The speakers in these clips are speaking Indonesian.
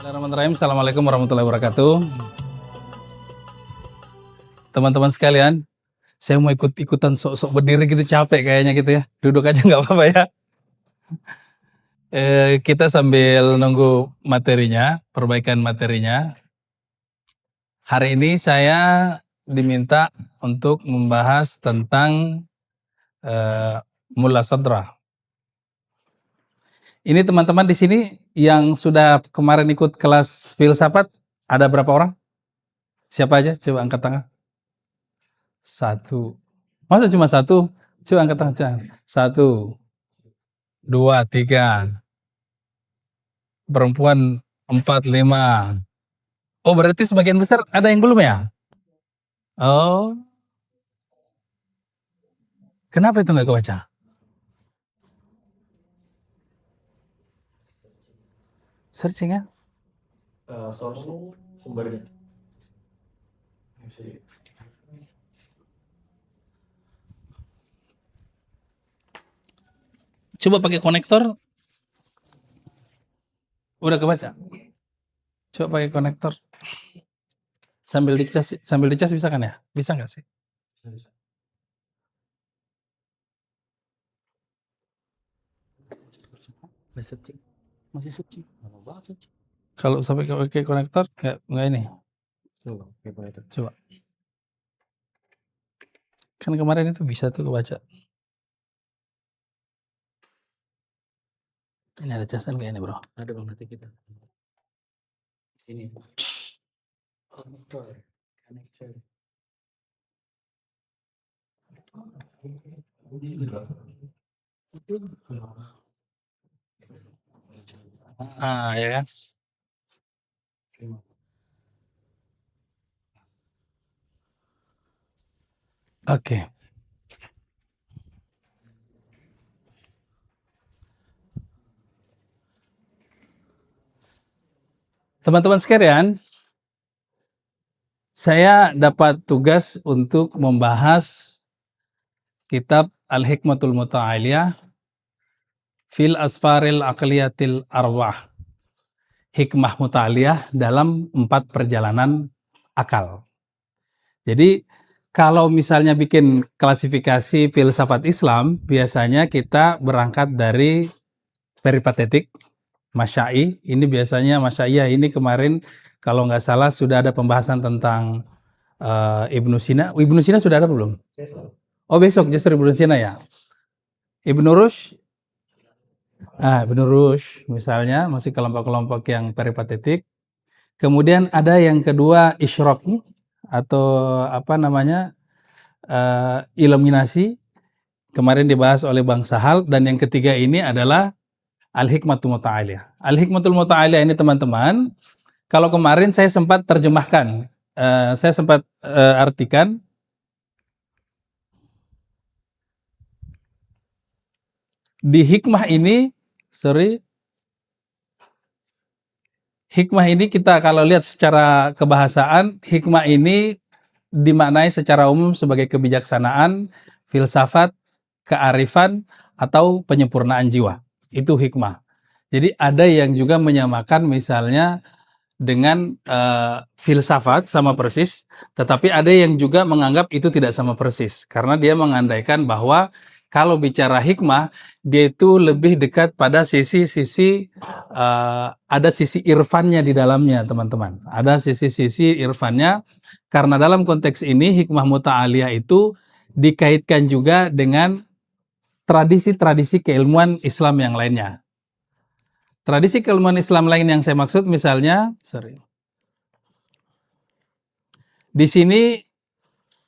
Bismillahirrahmanirrahim. Assalamualaikum warahmatullahi wabarakatuh. Teman-teman sekalian, saya mau ikut-ikutan sok-sok berdiri gitu, capek kayaknya gitu ya. Duduk aja nggak apa-apa ya. Kita sambil nunggu materinya, perbaikan materinya. Hari ini saya diminta untuk membahas tentang Mula Sadrah. Ini teman-teman di sini yang sudah kemarin ikut kelas filsafat, ada berapa orang? Siapa aja? Coba angkat tangan. 1. Masa cuma 1? Coba angkat tangan. 1, 2, 3. Perempuan 4, 5. Oh, berarti sebagian besar ada yang belum ya? Oh. Kenapa itu nggak kebaca? Searching ya? Source sumbernya. Coba pakai konektor. Udah kebaca? Coba pakai konektor. Sambil dicas bisa kan ya? Bisa nggak sih? Bisa. Masih searching. Lama banget searching. Kalau sampai pakai konektor nggak ini. Coba. Kan kemarin itu bisa tuh kebaca. Ini ada casan kayak ini, bro. Ada bang, nanti kita. Ini. Connector. Ya kan? Oke. Teman-teman sekalian, saya dapat tugas untuk membahas kitab Al-Hikmatul Muta'aliyah fil Asfaril Aqliyatil Arwah. Hikmah Muta'aliyah dalam 4 perjalanan akal. Jadi kalau misalnya bikin klasifikasi filsafat Islam, biasanya kita berangkat dari peripatetik, Masyai. Ini biasanya Masyaiyah ini kemarin kalau nggak salah sudah ada pembahasan tentang Ibnu Sina. Ibnu Sina sudah ada belum? Oh, besok justru Ibnu Sina ya. Ibnu Rushd. Ibnu Rushd misalnya masih kelompok-kelompok yang peripatetik. Kemudian ada yang kedua Isyraqi atau apa namanya? Iluminasi. Kemarin dibahas oleh Bang Sahal, dan yang ketiga ini adalah Al-Hikmatul Muta'aliyah. Al-Hikmatul Muta'aliyah ini teman-teman, kalau kemarin saya sempat terjemahkan, saya sempat artikan. Di hikmah ini, hikmah ini kita kalau lihat secara kebahasaan, hikmah ini dimaknai secara umum sebagai kebijaksanaan, filsafat, kearifan, atau penyempurnaan jiwa. Itu hikmah. Jadi ada yang juga menyamakan misalnya dengan filsafat sama persis, tetapi ada yang juga menganggap itu tidak sama persis, karena dia mengandaikan bahwa kalau bicara hikmah, dia itu lebih dekat pada sisi-sisi ada sisi irfannya di dalamnya, teman-teman. Ada sisi-sisi irfannya, karena dalam konteks ini hikmah muta'aliyah itu dikaitkan juga dengan tradisi-tradisi keilmuan Islam yang lainnya. Tradisi keilmuan Islam lain yang saya maksud misalnya, di sini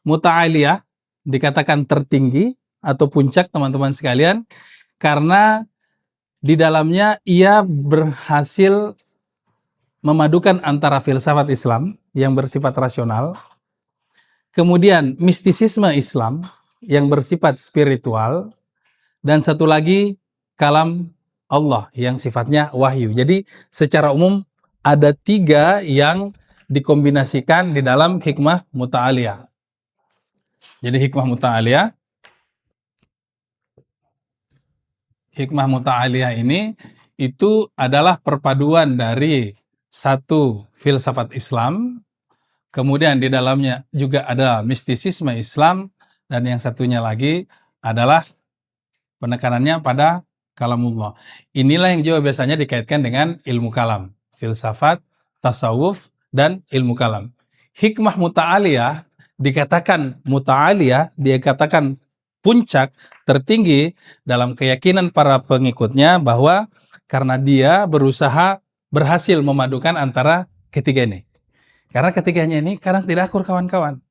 muta'aliyah dikatakan tertinggi atau puncak, teman-teman sekalian, karena di dalamnya ia berhasil memadukan antara filsafat Islam yang bersifat rasional, kemudian mistisisme Islam yang bersifat spiritual, dan satu lagi kalam Allah yang sifatnya wahyu. Jadi secara umum ada 3 yang dikombinasikan di dalam hikmah muta'aliyah. Jadi hikmah muta'aliyah ini itu adalah perpaduan dari satu filsafat Islam, kemudian di dalamnya juga ada mistisisme Islam, dan yang satunya lagi adalah penekanannya pada kalamullah. Inilah yang juga biasanya dikaitkan dengan ilmu kalam, filsafat, tasawuf, dan ilmu kalam. Hikmah muta'aliyah dikatakan puncak tertinggi dalam keyakinan para pengikutnya bahwa karena dia berhasil memadukan antara ketiga ini. Karena ketiganya ini kadang tidak akur kawan-kawan.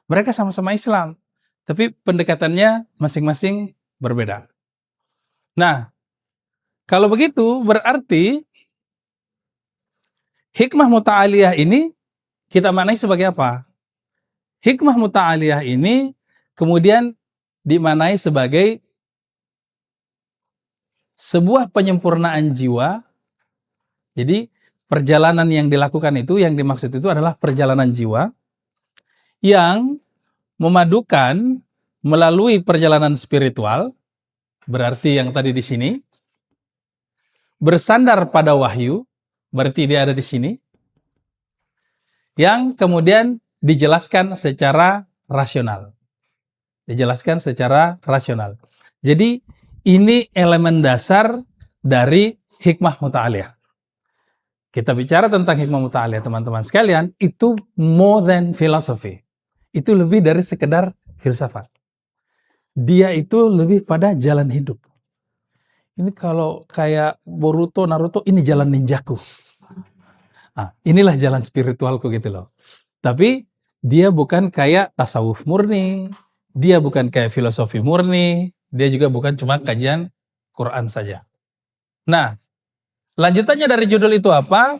Mereka sama-sama Islam, tapi pendekatannya masing-masing berbeda. Nah, kalau begitu berarti hikmah muta'aliyah ini kita maknai sebagai apa? Hikmah muta'aliyah ini kemudian dimaknai sebagai sebuah penyempurnaan jiwa. Jadi perjalanan yang dilakukan itu, yang dimaksud itu adalah perjalanan jiwa yang memadukan melalui perjalanan spiritual, berarti yang tadi di sini, bersandar pada wahyu, berarti dia ada di sini, yang kemudian dijelaskan secara rasional. Jadi ini elemen dasar dari hikmah muta'aliyah. Kita bicara tentang hikmah muta'aliyah, teman-teman sekalian, itu more than philosophy. Itu lebih dari sekedar filsafat. Dia itu lebih pada jalan hidup. Ini kalau kayak Boruto, Naruto, ini jalan ninjaku. Nah, inilah jalan spiritualku gitu loh. Tapi dia bukan kayak tasawuf murni, dia bukan kayak filosofi murni, dia juga bukan cuma kajian Quran saja. Nah, lanjutannya dari judul itu apa?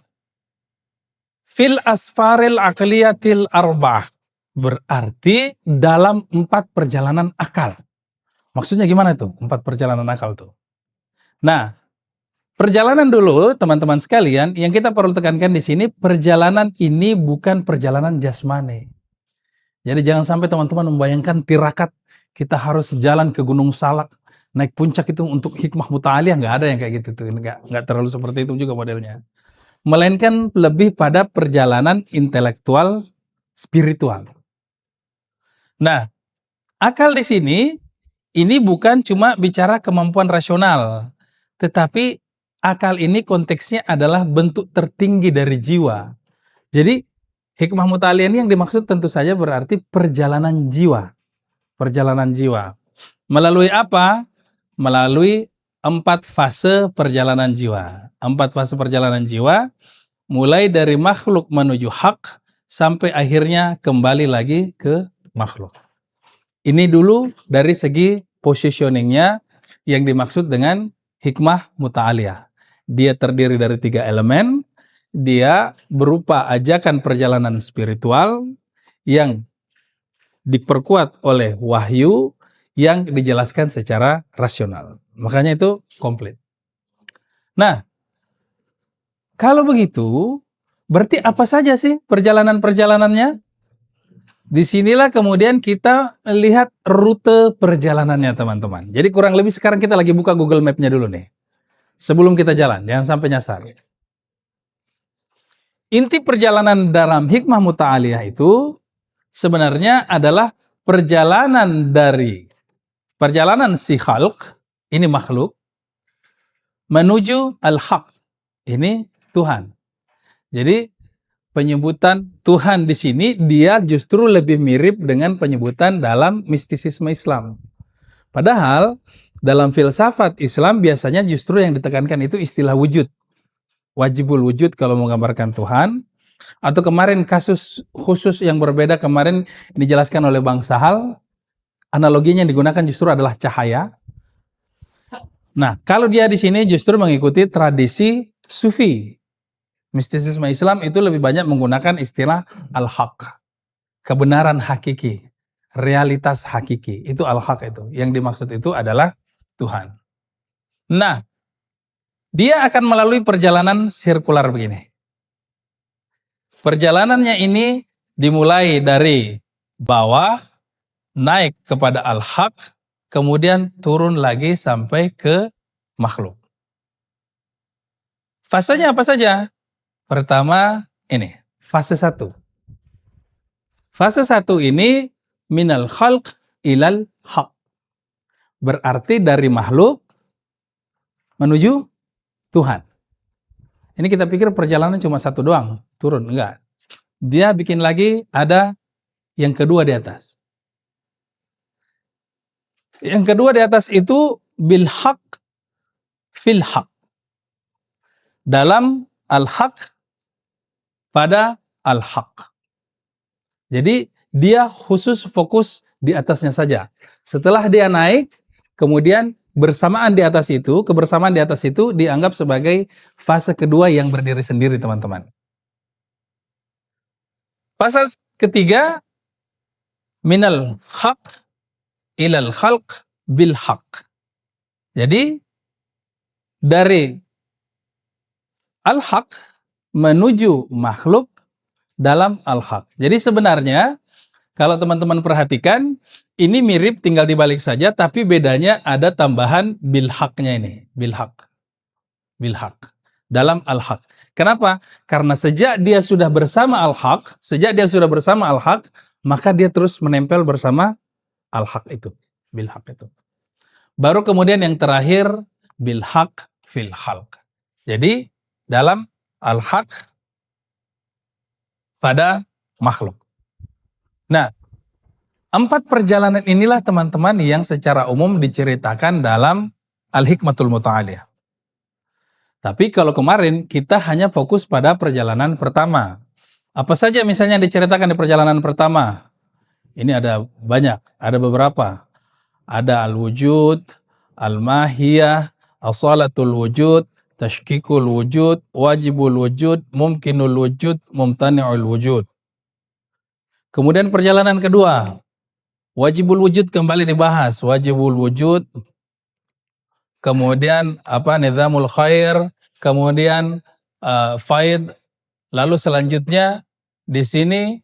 Fil asfaril aqliyatil arba'ah. Berarti dalam 4 perjalanan akal. Maksudnya gimana itu? 4 perjalanan akal tuh. Nah, perjalanan dulu teman-teman sekalian, yang kita perlu tekankan di sini, perjalanan ini bukan perjalanan jasmani. Jadi jangan sampai teman-teman membayangkan tirakat kita harus jalan ke Gunung Salak, naik puncak itu untuk hikmah muta'aliyah, nggak ada yang kayak gitu tuh, nggak terlalu seperti itu juga modelnya. Melainkan lebih pada perjalanan intelektual spiritual. Nah, akal di sini ini bukan cuma bicara kemampuan rasional, tetapi akal ini konteksnya adalah bentuk tertinggi dari jiwa. Jadi hikmah muta'aliyah ini yang dimaksud tentu saja berarti perjalanan jiwa. Perjalanan jiwa. Melalui apa? Melalui 4 fase perjalanan jiwa. 4 fase perjalanan jiwa, mulai dari makhluk menuju hak, sampai akhirnya kembali lagi ke makhluk. Ini dulu dari segi positioningnya yang dimaksud dengan hikmah muta'aliyah. Dia terdiri dari 3 elemen, dia berupa ajakan perjalanan spiritual yang diperkuat oleh wahyu yang dijelaskan secara rasional. Makanya itu komplit. Nah, kalau begitu, berarti apa saja sih perjalanan-perjalanannya? Disinilah kemudian kita lihat rute perjalanannya teman-teman. Jadi kurang lebih sekarang kita lagi buka Google Map-nya dulu nih. Sebelum kita jalan, jangan sampai nyasar. Inti perjalanan dalam hikmah muta'aliyah itu sebenarnya adalah perjalanan si khalq, ini makhluk, menuju al-haq, ini Tuhan. Jadi penyebutan Tuhan di sini dia justru lebih mirip dengan penyebutan dalam mistisisme Islam. Padahal dalam filsafat Islam biasanya justru yang ditekankan itu istilah wujud. Wajibul wujud kalau menggambarkan Tuhan. Atau kemarin kasus khusus yang berbeda kemarin dijelaskan oleh Bang Sahal, analoginya yang digunakan justru adalah cahaya. Nah, kalau dia di sini justru mengikuti tradisi sufi. Mistisisme Islam itu lebih banyak menggunakan istilah al-haq, kebenaran hakiki, realitas hakiki. Itu al-haq itu. Yang dimaksud itu adalah Tuhan. Nah, dia akan melalui perjalanan sirkular begini. Perjalanannya ini dimulai dari bawah, naik kepada al-haq, kemudian turun lagi sampai ke makhluk. Fasenya apa saja? Pertama ini, fase 1. Fase 1 ini minal khalq ilal haq. Berarti dari makhluk menuju Tuhan. Ini kita pikir perjalanan cuma satu doang, turun, enggak. Dia bikin lagi ada yang kedua di atas. Yang kedua di atas itu bil haq fil haq. Dalam al-haq pada al-haq. Jadi dia khusus fokus di atasnya saja. Setelah dia naik, kemudian bersamaan di atas itu, kebersamaan di atas itu dianggap sebagai fase kedua yang berdiri sendiri, teman-teman. Fase ketiga, minal haq ilal khalq bil haq. Jadi dari al-haq menuju makhluk dalam al-haq. Jadi sebenarnya kalau teman-teman perhatikan, ini mirip tinggal dibalik saja, tapi bedanya ada tambahan bil haqnya ini, bil haq. Bil haq dalam al-haq. Kenapa? Karena sejak dia sudah bersama al-haq, maka dia terus menempel bersama al-haq itu, bil haq itu. Baru kemudian yang terakhir bil haq fil khalq. Jadi dalam al-haq pada makhluk. Nah, 4 perjalanan inilah teman-teman yang secara umum diceritakan dalam Al-Hikmatul Muta'aliyah. Tapi kalau kemarin kita hanya fokus pada perjalanan pertama. Apa saja misalnya yang diceritakan di perjalanan pertama? Ini ada banyak, ada beberapa. Ada al-wujud, al-mahiyah, as-salatul wujud, tashkikul wujud, wajibul wujud, mumkinul wujud, mumtani'ul wujud. Kemudian perjalanan kedua, wajibul wujud kembali dibahas, wajibul wujud, kemudian nizamul khair, kemudian faid, lalu selanjutnya di sini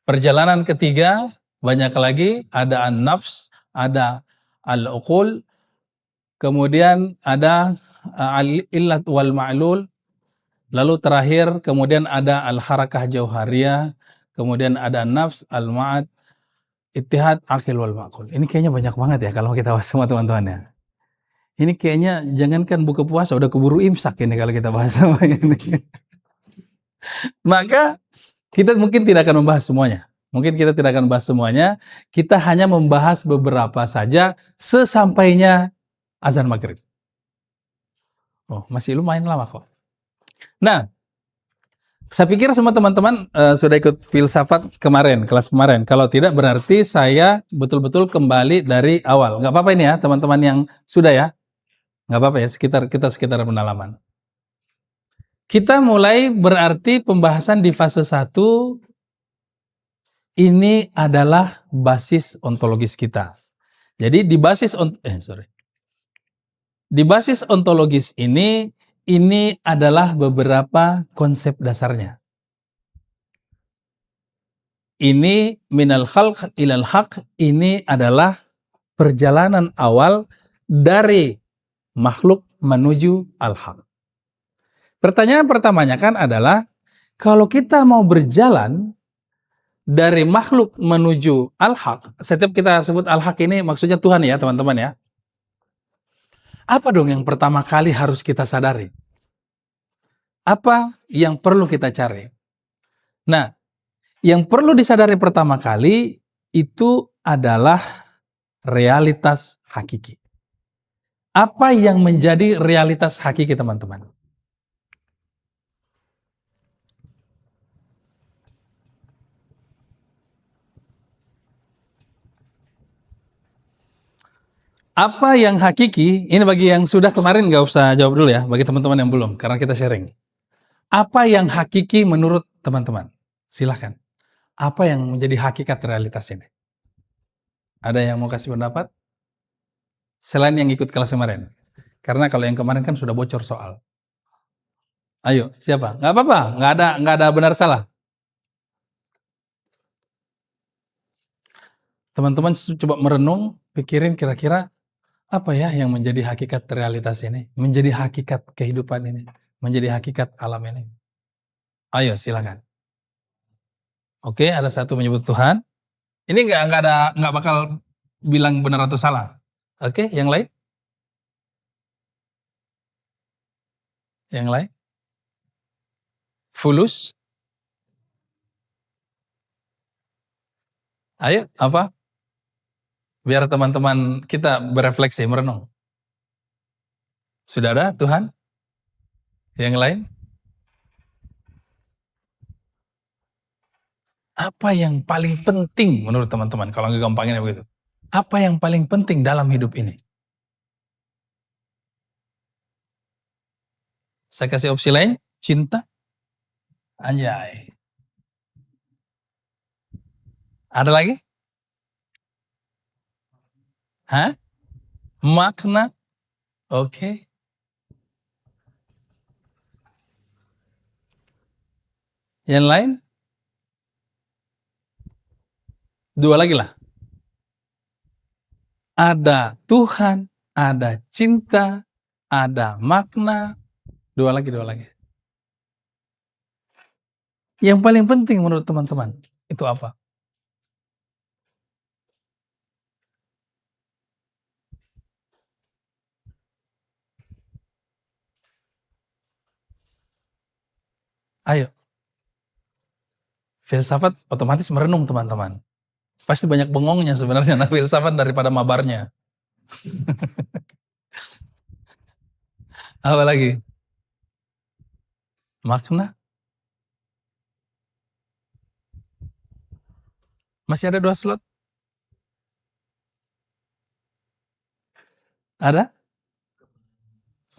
perjalanan ketiga banyak lagi, ada an-nafs, ada al-uqul, kemudian ada al-illat wal ma'lul, lalu terakhir kemudian ada al-harakah jauhariyah, kemudian ada nafs, al-ma'ad, ittihad, akil wal ma'qul. Ini kayaknya banyak banget ya kalau kita bahas semua teman-teman ya. Ini kayaknya jangankan buka puasa, udah keburu imsak ini kalau kita bahas semua ini. Maka kita mungkin tidak akan membahas semuanya. Kita hanya membahas beberapa saja sesampainya azan maghrib. Oh, masih lumayan lama kok. Nah, saya pikir semua teman-teman sudah ikut filsafat kemarin, kelas kemarin. Kalau tidak berarti saya betul-betul kembali dari awal. Nggak apa-apa ini ya teman-teman yang sudah ya. Nggak apa-apa ya, sekitar pendalaman. Kita mulai berarti pembahasan di fase 1 ini adalah basis ontologis kita. Jadi di basis ontologis ini adalah beberapa konsep dasarnya. Ini minal khalq ilal haq, ini adalah perjalanan awal dari makhluk menuju al-haq. Pertanyaan pertamanya kan adalah, kalau kita mau berjalan dari makhluk menuju al-haq, setiap kita sebut al-haq ini maksudnya Tuhan ya teman-teman ya. Apa dong yang pertama kali harus kita sadari? Apa yang perlu kita cari? Nah, yang perlu disadari pertama kali itu adalah realitas hakiki. Apa yang menjadi realitas hakiki teman-teman? Apa yang hakiki, ini bagi yang sudah kemarin nggak usah jawab dulu ya, bagi teman-teman yang belum, karena kita sharing. Apa yang hakiki menurut teman-teman? Silahkan. Apa yang menjadi hakikat realitas ini? Ada yang mau kasih pendapat? Selain yang ikut kelas kemarin. Karena kalau yang kemarin kan sudah bocor soal. Ayo, siapa? Nggak apa-apa, nggak ada benar salah. Teman-teman coba merenung, pikirin kira-kira apa ya yang menjadi hakikat realitas ini, menjadi hakikat kehidupan ini, menjadi hakikat alam ini? Ayo silakan. Oke, ada satu menyebut Tuhan. Ini nggak bakal bilang benar atau salah. Oke, yang lain? Yang lain? Fulus? Ayo, apa? Biar teman-teman kita berefleksi, merenung. Sudah ada Tuhan? Yang lain? Apa yang paling penting menurut teman-teman? Kalau nggak gampangnya begitu. Apa yang paling penting dalam hidup ini? Saya kasih opsi lain, cinta. Anjay. Ada lagi? Hah? Makna? Oke. Yang lain? Dua lagi lah. Ada Tuhan, ada cinta, ada makna. Dua lagi. Yang paling penting menurut teman-teman, itu apa? Ayo. Filsafat otomatis merenung teman-teman. Pasti banyak bengongnya sebenarnya nah filsafat daripada mabarnya. Apa lagi? Makna? Masih ada 2 slot? Ada?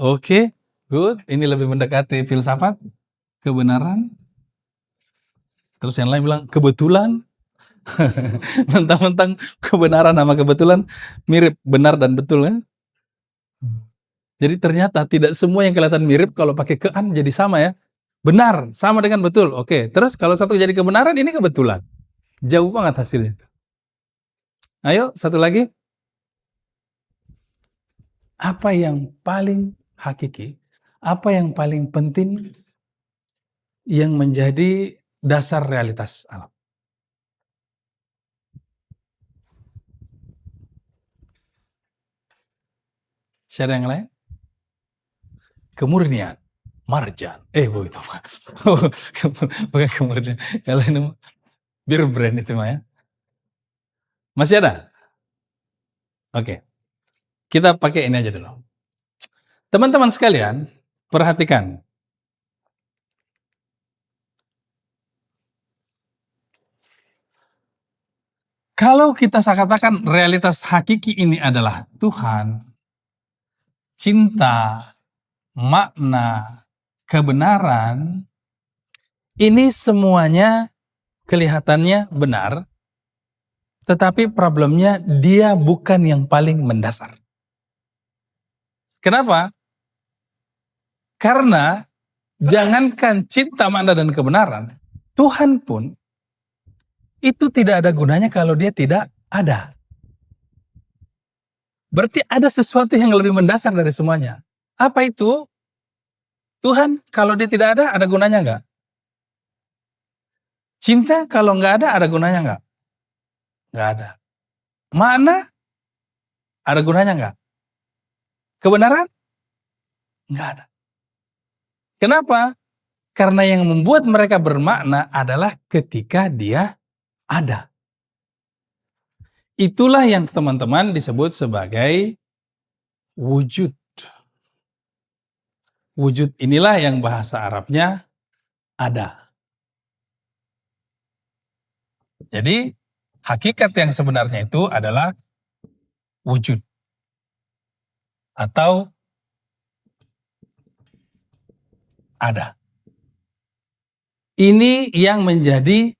Oke, good. Ini lebih mendekati filsafat, kebenaran. Terus yang lain bilang kebetulan. Mentang-mentang kebenaran sama kebetulan mirip, benar dan betul ya. Jadi ternyata tidak semua yang kelihatan mirip kalau pakai kean jadi sama ya. Benar, sama dengan betul. Oke, terus kalau satu jadi kebenaran, ini kebetulan. Jauh banget hasilnya. Ayo, satu lagi. Apa yang paling hakiki? Apa yang paling penting yang menjadi dasar realitas alam? Siapa yang lain? Kemurnian. Marjan. Bu itu mah. Bukan kemurnian. Yang lain bir brand itu mah ya. Masih ada? Oke. Kita pakai ini aja dulu. Teman-teman sekalian, perhatikan. Kalau kita katakan realitas hakiki ini adalah Tuhan, cinta, makna, kebenaran, ini semuanya kelihatannya benar, tetapi problemnya dia bukan yang paling mendasar. Kenapa? Karena jangankan cinta, makna, dan kebenaran, Tuhan pun itu tidak ada gunanya kalau dia tidak ada. Berarti ada sesuatu yang lebih mendasar dari semuanya. Apa itu? Tuhan kalau dia tidak ada gunanya nggak? Cinta kalau nggak ada gunanya nggak? Nggak ada. Makna ada gunanya nggak? Kebenaran? Nggak ada. Kenapa? Karena yang membuat mereka bermakna adalah ketika dia ada. Itulah yang teman-teman disebut sebagai wujud. Wujud inilah yang bahasa Arabnya ada. Jadi hakikat yang sebenarnya itu adalah wujud atau ada. Ini yang menjadi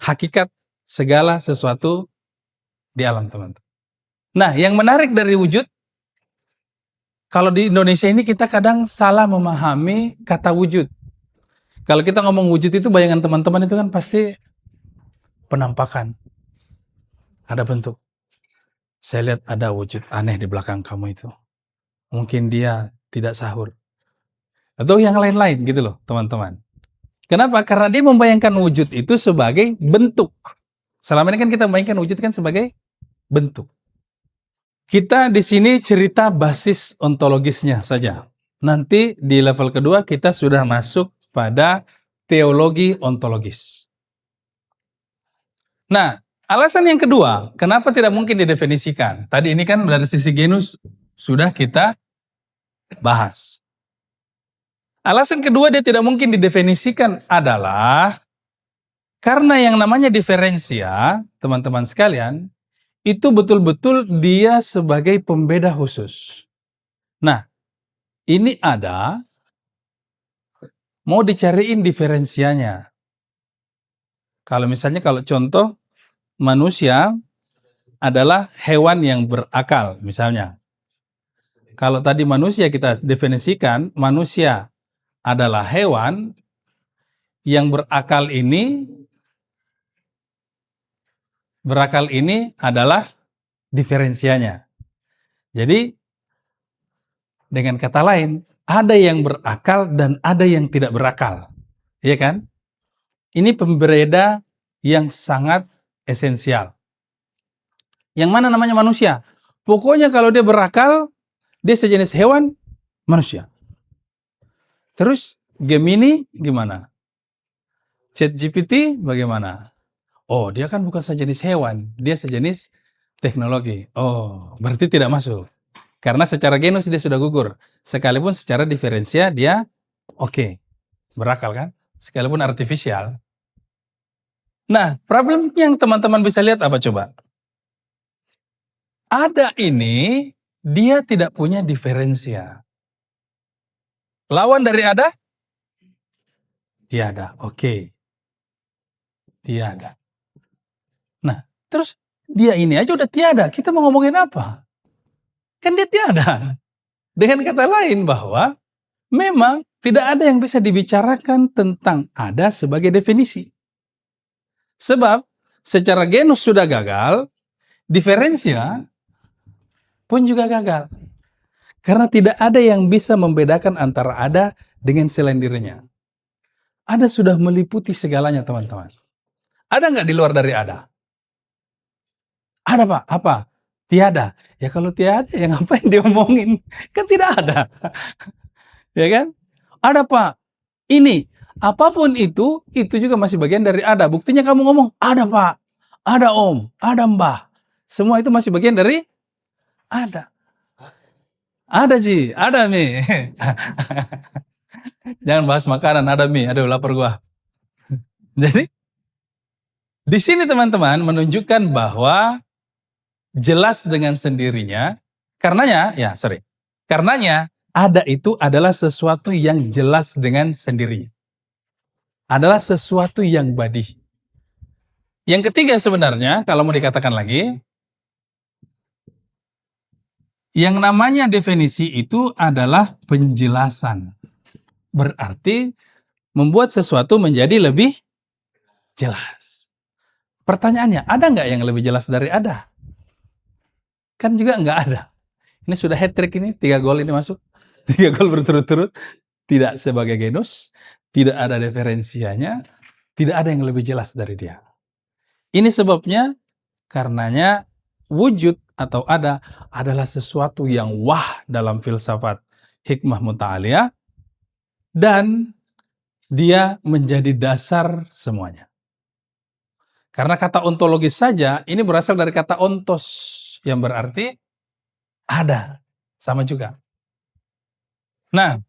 hakikat segala sesuatu di alam, teman-teman. Nah, yang menarik dari wujud, kalau di Indonesia ini kita kadang salah memahami kata wujud. Kalau kita ngomong wujud itu bayangan teman-teman itu kan pasti penampakan. Ada bentuk. Saya lihat ada wujud aneh di belakang kamu itu. Mungkin dia tidak sahur. atau yang lain-lain gitu loh, teman-teman. Kenapa? Karena dia membayangkan wujud itu sebagai bentuk. Selama ini kan kita membayangkan wujud kan sebagai bentuk. Kita di sini cerita basis ontologisnya saja. Nanti di level kedua kita sudah masuk pada teologi ontologis. Nah, alasan yang kedua, kenapa tidak mungkin didefinisikan? Tadi ini kan dari sisi genus sudah kita bahas. Alasan kedua dia tidak mungkin didefinisikan adalah karena yang namanya diferensia, teman-teman sekalian, itu betul-betul dia sebagai pembeda khusus. Nah, ini ada, mau dicariin diferensianya. Kalau misalnya kalau contoh, manusia adalah hewan yang berakal, misalnya. Kalau tadi manusia kita definisikan, manusia adalah hewan yang berakal ini adalah diferensianya. Jadi, dengan kata lain, ada yang berakal dan ada yang tidak berakal. Iya kan? Ini pembeda yang sangat esensial. Yang mana namanya manusia? Pokoknya kalau dia berakal, dia sejenis hewan, manusia. Terus Gemini gimana? ChatGPT bagaimana? Oh, dia kan bukan sejenis hewan, dia sejenis teknologi. Oh, berarti tidak masuk. Karena secara genus dia sudah gugur. Sekalipun secara diferensia dia oke, berakal kan? Sekalipun artifisial. Nah, problem yang teman-teman bisa lihat apa coba? Ada ini, dia tidak punya diferensia. Lawan dari ada? Tiada. Oke. Tiada. Nah, terus dia ini aja udah tiada. Kita mau ngomongin apa? Kan dia tiada. Dengan kata lain bahwa memang tidak ada yang bisa dibicarakan tentang ada sebagai definisi. Sebab secara genus sudah gagal, diferensia pun juga gagal. Karena tidak ada yang bisa membedakan antara ada dengan selain dirinya. Ada sudah meliputi segalanya, teman-teman. Ada nggak di luar dari ada? Ada, Pak. Apa? Tiada. Ya kalau tiada, ya ngapain diomongin? Kan tidak ada. Ya kan? Ada, Pak. Ini, apapun itu juga masih bagian dari ada. Buktinya kamu ngomong, ada, Pak. Ada, Om. Ada, Mbah. Semua itu masih bagian dari ada. Ada, Ji. Ada, Mi. Jangan bahas makanan, ada Mi. Aduh, lapar gua. Jadi, di sini teman-teman menunjukkan bahwa jelas dengan sendirinya, karenanya ada itu adalah sesuatu yang jelas dengan sendirinya. Adalah sesuatu yang badi. Yang ketiga sebenarnya, kalau mau dikatakan lagi, yang namanya definisi itu adalah penjelasan. Berarti membuat sesuatu menjadi lebih jelas. Pertanyaannya, ada nggak yang lebih jelas dari ada? Kan juga nggak ada. Ini sudah hat-trick ini, 3 gol ini masuk. 3 gol berturut-turut. Tidak sebagai genus, tidak ada diferensianya, tidak ada yang lebih jelas dari dia. Ini sebabnya, karenanya wujud atau ada adalah sesuatu yang wah dalam filsafat hikmah muta'aliyah, dan dia menjadi dasar semuanya. Karena kata ontologis saja, ini berasal dari kata ontos, yang berarti ada, sama juga. Nah,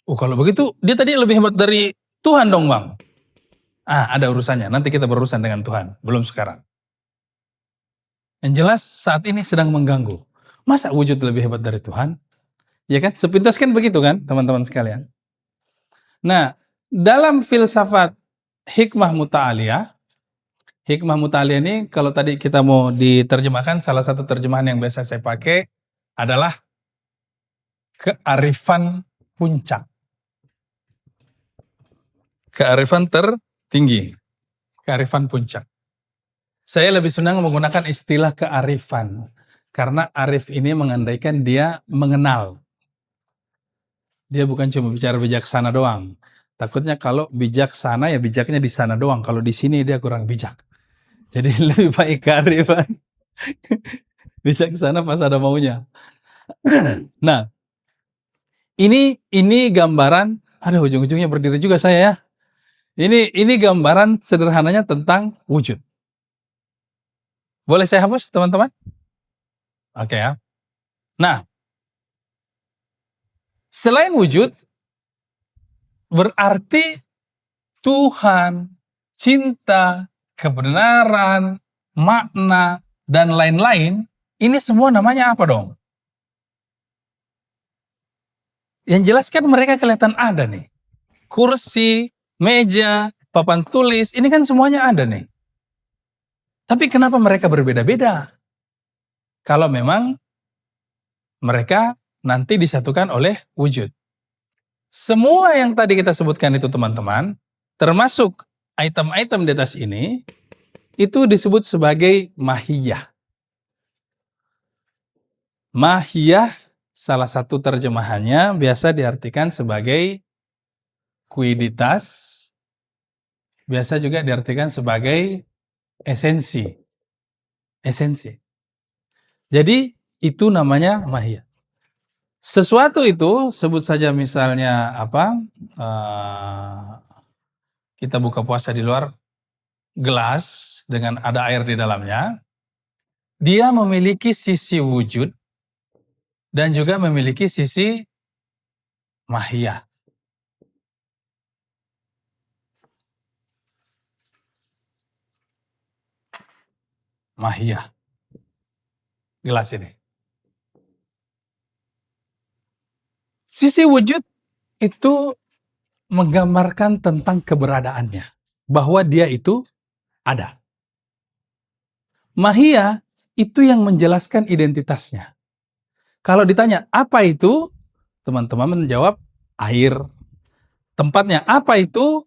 kalau begitu, dia tadi lebih hebat dari Tuhan dong, Bang. Ada urusannya, nanti kita berurusan dengan Tuhan, belum sekarang. Yang jelas saat ini sedang mengganggu. Masa wujud lebih hebat dari Tuhan? Ya kan, sepintas kan begitu kan, teman-teman sekalian. Nah, dalam filsafat hikmah muta'aliyah ini kalau tadi kita mau diterjemahkan, salah satu terjemahan yang biasa saya pakai adalah kearifan puncak. Kearifan tertinggi. Kearifan puncak. Saya lebih senang menggunakan istilah kearifan. Karena arif ini mengandaikan dia mengenal. Dia bukan cuma bicara bijaksana doang. Takutnya kalau bijaksana ya bijaknya di sana doang. Kalau di sini dia kurang bijak. Jadi lebih baik kearifan. Bijaksana pas ada maunya. Nah, ini gambaran, aduh ujung-ujungnya berdiri juga saya ya. Ini gambaran sederhananya tentang wujud. Boleh saya hapus teman-teman? Oke ya. Nah, selain wujud, berarti Tuhan, cinta, kebenaran, makna, dan lain-lain, ini semua namanya apa dong? Yang jelas kan mereka kelihatan ada nih. Kursi, meja, papan tulis, ini kan semuanya ada nih. Tapi kenapa mereka berbeda-beda? Kalau memang mereka nanti disatukan oleh wujud. Semua yang tadi kita sebutkan itu teman-teman, termasuk item-item di atas ini, itu disebut sebagai mahiyah. Mahiyah, salah satu terjemahannya biasa diartikan sebagai kuiditas, biasa juga diartikan sebagai esensi. Esensi. Jadi itu namanya mahiyah. Sesuatu itu sebut saja misalnya apa? Kita buka puasa di luar, gelas dengan ada air di dalamnya. Dia memiliki sisi wujud dan juga memiliki sisi mahiyah. Mahiyah. Gelas ini. Sisi wujud itu menggambarkan tentang keberadaannya. Bahwa dia itu ada. Mahiyah itu yang menjelaskan identitasnya. Kalau ditanya, apa itu? Teman-teman menjawab, air. Tempatnya, apa itu?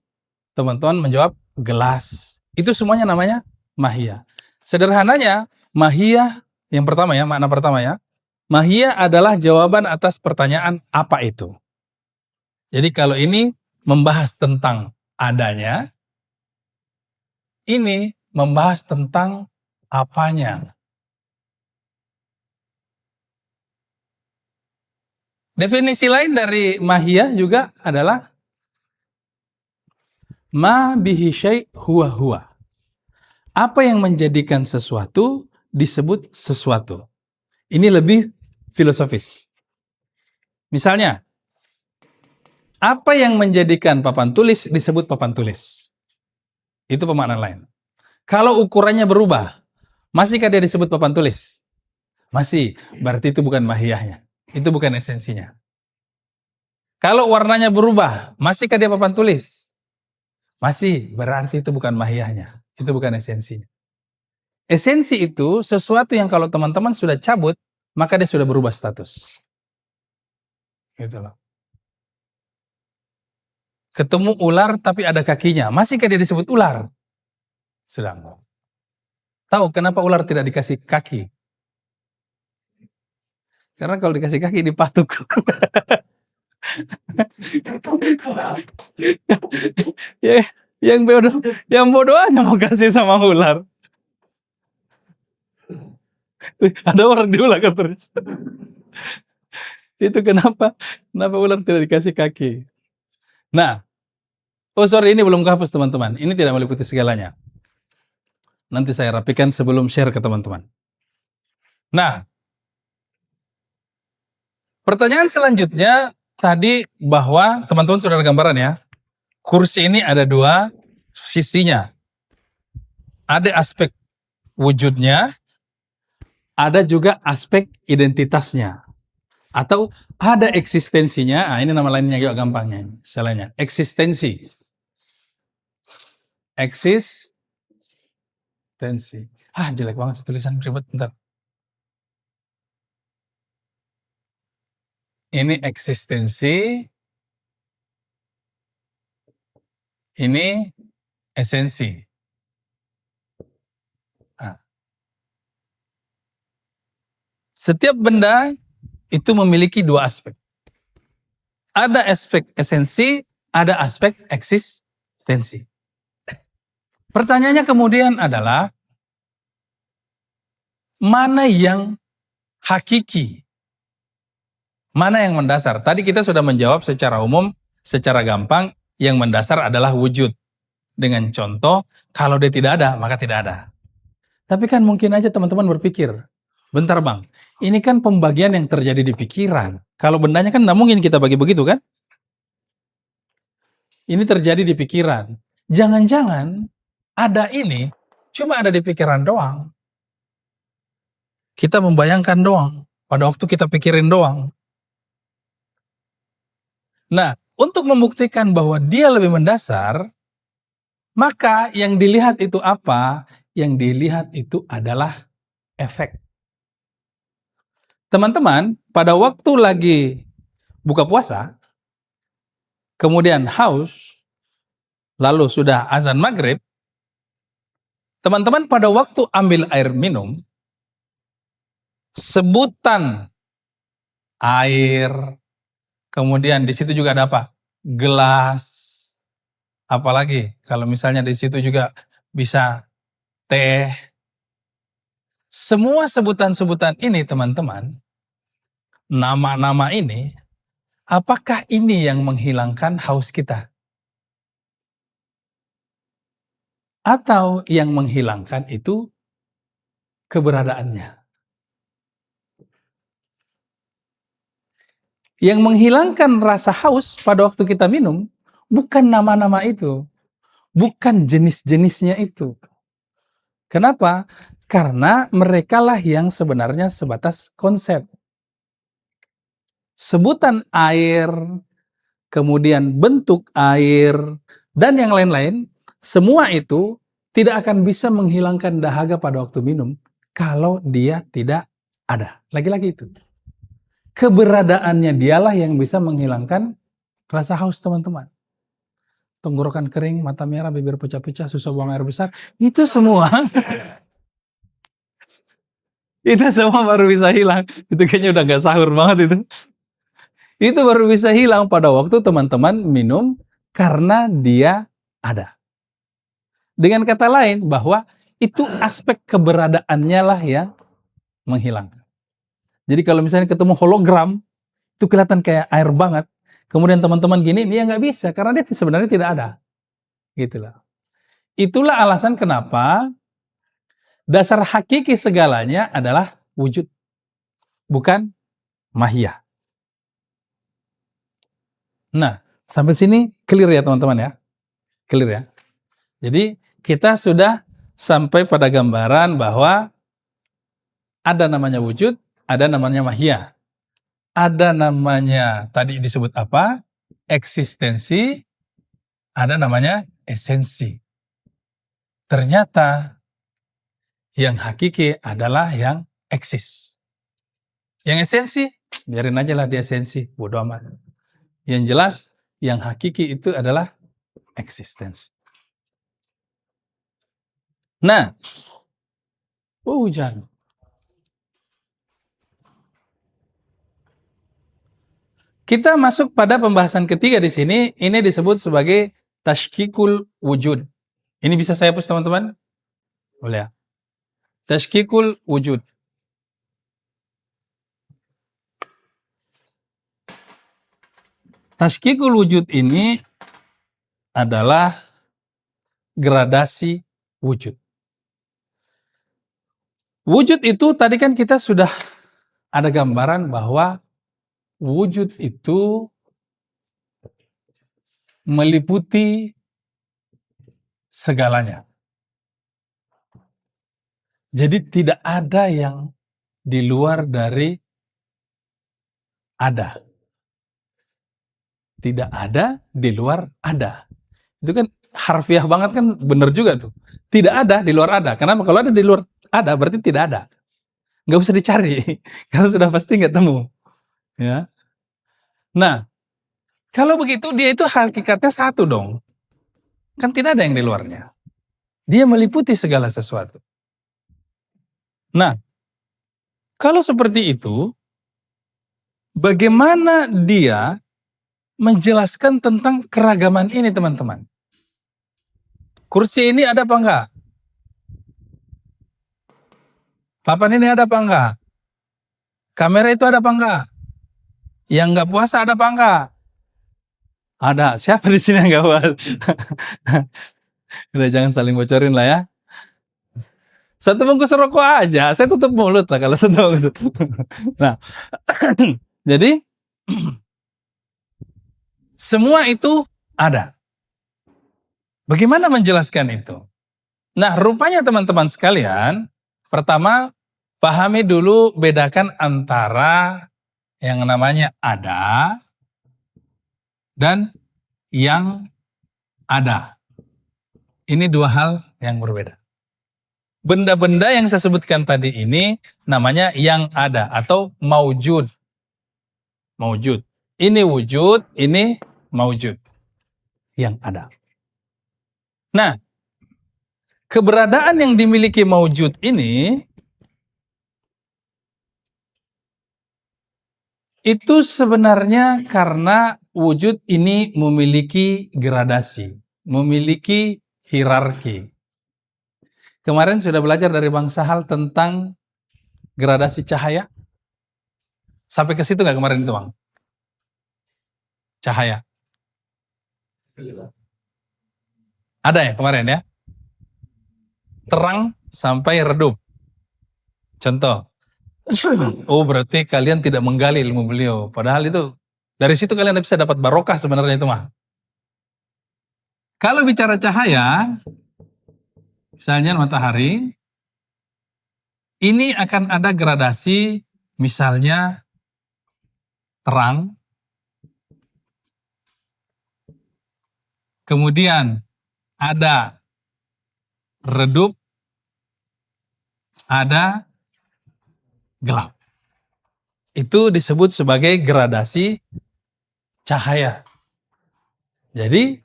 Teman-teman menjawab, gelas. Itu semuanya namanya mahiyah. Sederhananya, mahiyah yang pertama ya, makna pertama ya. Mahiyah adalah jawaban atas pertanyaan apa itu. Jadi kalau ini membahas tentang adanya, ini membahas tentang apanya. Definisi lain dari mahiyah juga adalah ma bihi syai' huwa huwa. Apa yang menjadikan sesuatu disebut sesuatu. Ini lebih filosofis. Misalnya, apa yang menjadikan papan tulis disebut papan tulis. Itu pemaknaan lain. Kalau ukurannya berubah, masihkah dia disebut papan tulis? Masih, berarti itu bukan mahiyahnya. Itu bukan esensinya. Kalau warnanya berubah, masihkah dia papan tulis? Masih, berarti itu bukan mahiyahnya. Itu bukan esensinya. Esensi itu sesuatu yang kalau teman-teman sudah cabut, maka dia sudah berubah status. Gitu loh. Ketemu ular tapi ada kakinya, masihkah dia disebut ular? Sudah. Tahu kenapa ular tidak dikasih kaki? Karena kalau dikasih kaki dipatuk. Ya, yang bodoh aja mau kasih sama ular. Ada orang di ular ternyata. Itu kenapa ular tidak dikasih kaki. Nah, sorry ini belum kehapus teman-teman. Ini tidak meliputi segalanya. Nanti saya rapikan sebelum share ke teman-teman. Nah, pertanyaan selanjutnya tadi bahwa teman-teman sudah ada gambaran ya. Kursi ini ada dua sisinya. Ada aspek wujudnya, ada juga aspek identitasnya. Atau ada eksistensinya, ini nama lainnya juga gampangnya. Salahnya, eksistensi. Eksistensi. Jelek banget tulisan ribet, bentar. Ini eksistensi, ini esensi. Setiap benda itu memiliki dua aspek. Ada aspek esensi, ada aspek eksistensi. Pertanyaannya kemudian adalah, mana yang hakiki? Mana yang mendasar? Tadi kita sudah menjawab secara umum, secara gampang, yang mendasar adalah wujud. Dengan contoh, kalau dia tidak ada, maka tidak ada. Tapi kan mungkin aja teman-teman berpikir, bentar bang, ini kan pembagian yang terjadi di pikiran. Kalau bendanya kan nggak mungkin kita bagi begitu kan? Ini terjadi di pikiran. Jangan-jangan ada ini cuma ada di pikiran doang. Kita membayangkan doang, pada waktu kita pikirin doang. Nah, untuk membuktikan bahwa dia lebih mendasar, maka yang dilihat itu apa? Yang dilihat itu adalah efek. Teman-teman, pada waktu lagi buka puasa, kemudian haus, lalu sudah azan maghrib, teman-teman pada waktu ambil air minum, sebutan air, kemudian di situ juga ada apa? Gelas, apalagi kalau misalnya di situ juga bisa teh. Semua sebutan-sebutan ini teman-teman, nama-nama ini, apakah ini yang menghilangkan haus kita? Atau yang menghilangkan itu keberadaannya? Yang menghilangkan rasa haus pada waktu kita minum, bukan nama-nama itu, bukan jenis-jenisnya itu. Kenapa? Karena merekalah yang sebenarnya sebatas konsep. Sebutan air, kemudian bentuk air, dan yang lain-lain, semua itu tidak akan bisa menghilangkan dahaga pada waktu minum kalau dia tidak ada. Lagi-lagi itu. Keberadaannya dialah yang bisa menghilangkan rasa haus teman-teman. Tenggorokan kering, mata merah, bibir pecah-pecah, susah buang air besar, itu semua itu semua baru bisa hilang. Itu kayaknya udah gak sahur banget itu. Itu baru bisa hilang pada waktu teman-teman minum karena dia ada. Dengan kata lain bahwa itu aspek keberadaannya lah yang menghilangkan. Jadi kalau misalnya ketemu hologram, itu kelihatan kayak air banget. Kemudian teman-teman gini, dia nggak bisa karena dia sebenarnya tidak ada. Gitulah. Itulah alasan kenapa dasar hakiki segalanya adalah wujud, bukan mahiyah. Nah, sampai sini clear ya teman-teman ya? Clear ya? Jadi kita sudah sampai pada gambaran bahwa ada namanya wujud, ada namanya mahiyah. Ada namanya, tadi disebut apa? Eksistensi, ada namanya esensi. Ternyata yang hakiki adalah yang eksis. Yang esensi, biarin aja lah dia esensi, bodo amat. Yang jelas, yang hakiki itu adalah eksistensi. Nah, hujan. Kita masuk pada pembahasan ketiga di sini, ini disebut sebagai tashkikul wujud. Ini bisa saya hapus teman-teman? Boleh ya? Tashkikul wujud. Tashkikul wujud ini adalah gradasi wujud. Wujud itu tadi kan kita sudah ada gambaran bahwa wujud itu meliputi segalanya. Jadi tidak ada yang di luar dari ada. Tidak ada di luar ada. Itu kan harfiah banget kan, bener juga tuh. Tidak ada di luar ada. Kenapa? Kalau ada di luar ada berarti tidak ada. Nggak usah dicari, karena sudah pasti nggak temu. Ya. Nah, kalau begitu dia itu hakikatnya satu dong. Kan tidak ada yang di luarnya. Dia meliputi segala sesuatu. Nah, kalau seperti itu, bagaimana dia menjelaskan tentang keragaman ini, teman-teman. Kursi ini ada apa enggak? Papan ini ada apa enggak? Kamera itu ada apa enggak? Yang nggak puasa ada apa enggak? Ada. Siapa di sini yang nggak puasa? Udah, jangan saling bocorin lah ya. Satu bungkus rokok aja, saya tutup mulut lah kalau satu bungkus. Nah, jadi semua itu ada. Bagaimana menjelaskan itu? Nah, rupanya teman-teman sekalian, pertama, pahami dulu, bedakan antara yang namanya ada dan yang ada. Ini dua hal yang berbeda. Benda-benda yang saya sebutkan tadi ini namanya yang ada atau maujud. Maujud. Ini wujud, ini maujud. Yang ada. Nah, keberadaan yang dimiliki maujud ini itu sebenarnya karena wujud ini memiliki gradasi, memiliki hierarki. Kemarin sudah belajar dari Bang Sahal tentang gradasi cahaya. Sampai ke situ nggak kemarin itu, Bang? Cahaya. Ada ya kemarin ya? Terang sampai redup. Contoh. Oh, berarti kalian tidak menggali ilmu beliau. Padahal itu, dari situ kalian bisa dapat barokah sebenarnya itu mah. Kalau bicara cahaya, misalnya matahari, ini akan ada gradasi, misalnya terang, kemudian ada redup, ada gelap. Itu disebut sebagai gradasi cahaya. Jadi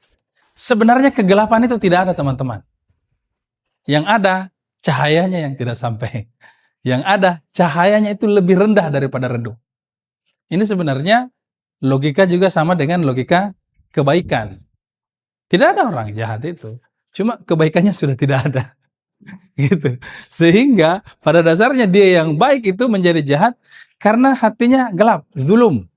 sebenarnya kegelapan itu tidak ada, teman-teman. Yang ada cahayanya yang tidak sampai. Yang ada cahayanya itu lebih rendah daripada redup. Ini sebenarnya logika juga sama dengan logika kebaikan. Tidak ada orang jahat itu. Cuma kebaikannya sudah tidak ada. Gitu. Sehingga pada dasarnya dia yang baik itu menjadi jahat karena hatinya gelap, zulum.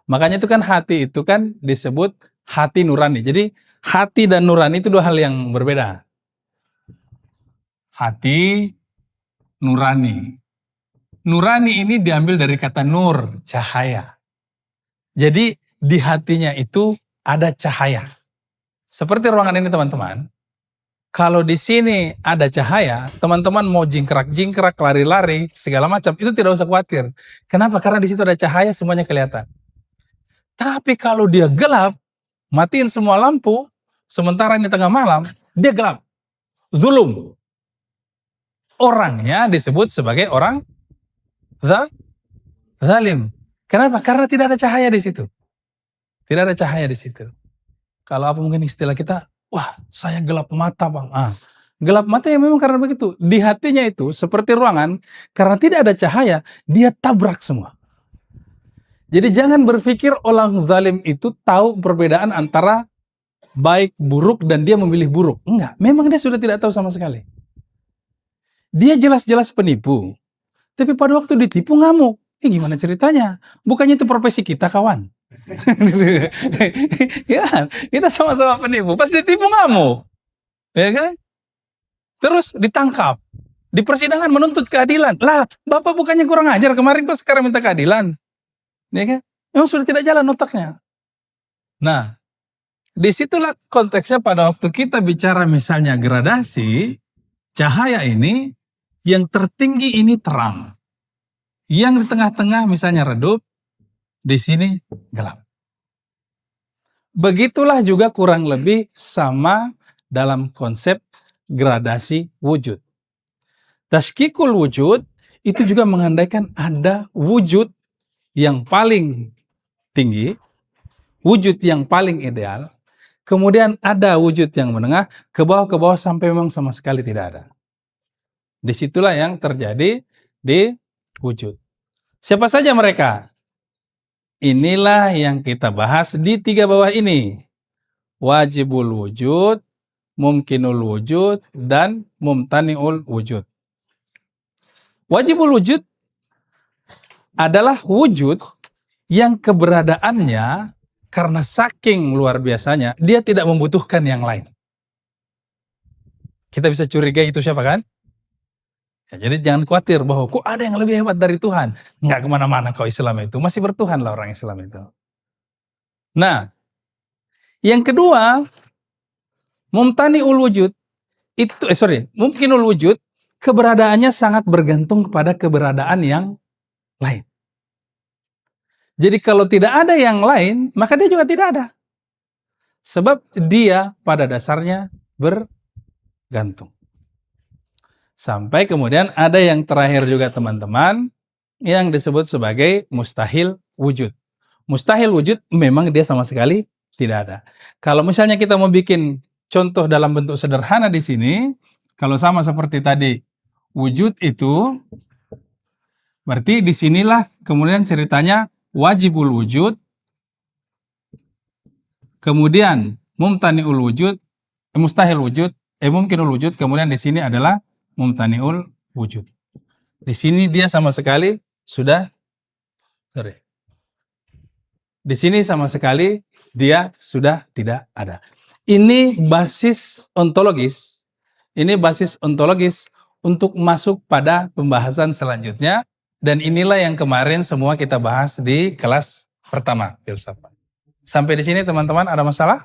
Makanya itu kan hati itu kan disebut hati nurani. Jadi hati dan nurani itu dua hal yang berbeda. Hati, nurani. Nurani ini diambil dari kata nur, cahaya. Jadi di hatinya itu ada cahaya. Seperti ruangan ini, teman-teman. Kalau di sini ada cahaya, teman-teman mau jingkrak-jingkrak, lari-lari, segala macam, itu tidak usah khawatir. Kenapa? Karena di situ ada cahaya, semuanya kelihatan. Tapi kalau dia gelap, matiin semua lampu, sementara ini tengah malam, dia gelap. Zulum. Orangnya disebut sebagai orang zalim. Kenapa? Karena tidak ada cahaya di situ. Tidak ada cahaya di situ. Kalau apa mungkin istilah kita, wah saya gelap mata, Bang. Gelap mata ya memang karena begitu. Di hatinya itu seperti ruangan, karena tidak ada cahaya, dia tabrak semua. Jadi jangan berpikir orang zalim itu tahu perbedaan antara baik, buruk, dan dia memilih buruk. Enggak, memang dia sudah tidak tahu sama sekali. Dia jelas-jelas penipu. Tapi pada waktu ditipu ngamuk. Gimana ceritanya? Bukannya itu profesi kita, kawan? Ya, kita sama-sama penipu. Pas ditipu ngamuk. Ya kan? Terus ditangkap. Di persidangan menuntut keadilan. Lah, Bapak bukannya kurang ajar kemarin kok sekarang minta keadilan? Ya kan? Memang sudah tidak jalan otaknya. Nah, disitulah konteksnya pada waktu kita bicara misalnya gradasi, cahaya ini, yang tertinggi ini terang. Yang di tengah-tengah misalnya redup, di sini gelap. Begitulah juga kurang lebih sama dalam konsep gradasi wujud. Tashkikul wujud itu juga mengandaikan ada wujud yang paling tinggi, wujud yang paling ideal, kemudian ada wujud yang menengah, ke bawah sampai memang sama sekali tidak ada. Disitulah yang terjadi di wujud. Siapa saja mereka? inilah yang kita bahas di 3 bawah ini. Wajibul wujud, mumkinul wujud, dan mumtani'ul wujud. Wajibul wujud adalah wujud yang keberadaannya karena saking luar biasanya, dia tidak membutuhkan yang lain. Kita bisa curiga itu siapa kan? Ya, jadi jangan khawatir bahwa kok ada yang lebih hebat dari Tuhan. Nggak kemana-mana kau Islam itu, masih bertuhan lah orang Islam itu. Nah, yang kedua, mumtani'ul wujud, mumkinul wujud, keberadaannya sangat bergantung kepada keberadaan yang lain. Jadi kalau tidak ada yang lain, maka dia juga tidak ada. Sebab dia pada dasarnya bergantung. Sampai kemudian ada yang terakhir juga teman-teman, yang disebut sebagai mustahil wujud. Mustahil wujud memang dia sama sekali tidak ada. Kalau misalnya kita mau bikin contoh dalam bentuk sederhana di sini, kalau sama seperti tadi, wujud itu, berarti disinilah kemudian ceritanya wajibul wujud, kemudian mumtani'ul wujud, mustahil wujud, mumkinul wujud, kemudian di sini adalah mumtani'ul wujud. Di sini dia sama sekali sudah, di sini sama sekali dia sudah tidak ada. Ini basis ontologis. Ini basis ontologis untuk masuk pada pembahasan selanjutnya. Dan inilah yang kemarin semua kita bahas di kelas pertama filsafat. Sampai di sini teman-teman ada masalah?